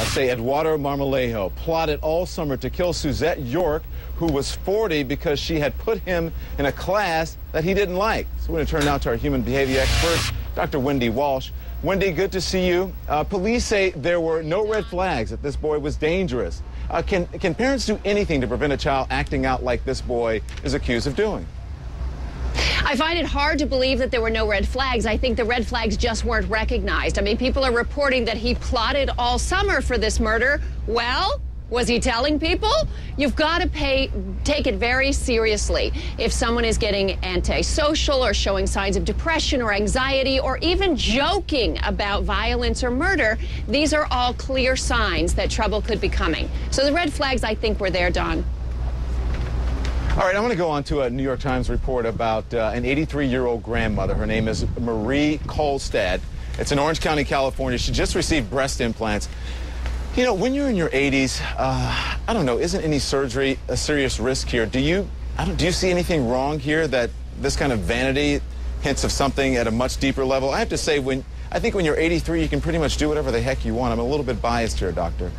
say Eduardo Marmolejo plotted all summer to kill Suzette York, who was 40, because she had put him in a class that he didn't like. So we're going to turn now to our human behavior expert, Dr. Wendy Walsh. Wendy, good to see you. Police say there were no red flags, that this boy was dangerous. Can parents do anything to prevent a child acting out like this boy is accused of doing? I find it hard to believe that there were no red flags. I think the red flags just weren't recognized. I mean, people are reporting that he plotted all summer for this murder. Well, was he telling people? You've got to take it very seriously. If someone is getting antisocial or showing signs of depression or anxiety or even joking about violence or murder, these are all clear signs that trouble could be coming. So the red flags, I think, were there, Don. All right, I want to go on to a New York Times report about an 83-year-old grandmother. Her name is Marie Kolstad. It's in Orange County, California. She just received breast implants. You know, when you're in your 80s, I don't know, isn't any surgery a serious risk here? Do you see anything wrong here, that this kind of vanity hints of something at a much deeper level? I have to say, I think when you're 83, you can pretty much do whatever the heck you want. I'm a little bit biased here, doctor.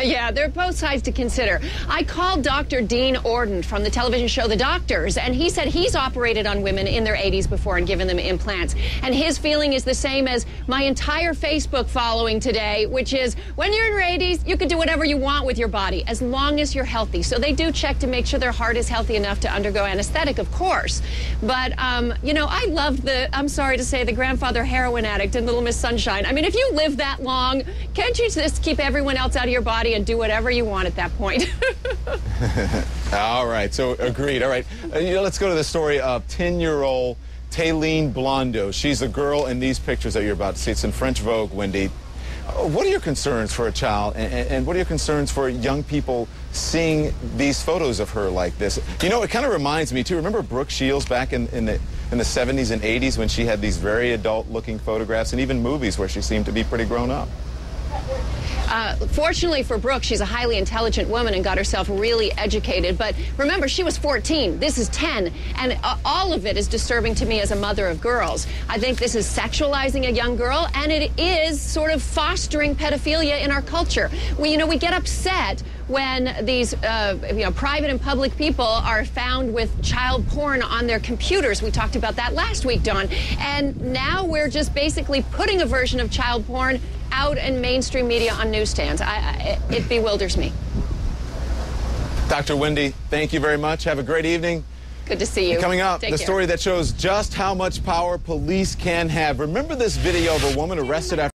Yeah, there are both sides to consider. I called Dr. Dean Ordon from the television show The Doctors, and he said he's operated on women in their 80s before and given them implants. And his feeling is the same as my entire Facebook following today, which is when you're in your 80s, you can do whatever you want with your body as long as you're healthy. So they do check to make sure their heart is healthy enough to undergo anesthetic, of course. But, you know, I loved I'm sorry to say, the grandfather heroin addict in Little Miss Sunshine. I mean, if you live that long, can't you just keep everyone else out of your body and do whatever you want at that point? All right, so agreed. All right, let's go to the story of 10-year-old Thylane Blondeau. She's the girl in these pictures that you're about to see. It's in French Vogue, Wendy. What are your concerns for a child, and what are your concerns for young people seeing these photos of her like this? You know, it kind of reminds me, too. Remember Brooke Shields back in the 70s and 80s when she had these very adult-looking photographs and even movies where she seemed to be pretty grown up? Fortunately for Brooke, she's a highly intelligent woman and got herself really educated. But remember, she was 14. This is 10. And all of it is disturbing to me as a mother of girls. I think this is sexualizing a young girl, and it is sort of fostering pedophilia in our culture. We get upset when these private and public people are found with child porn on their computers. We talked about that last week, Dawn. And now we're just basically putting a version of child porn out in mainstream media on newsstands. It bewilders me. Dr. Wendy, thank you very much. Have a great evening. Good to see you. And coming up, Take the care. story that shows just how much power police can have. Remember this video of a woman arrested after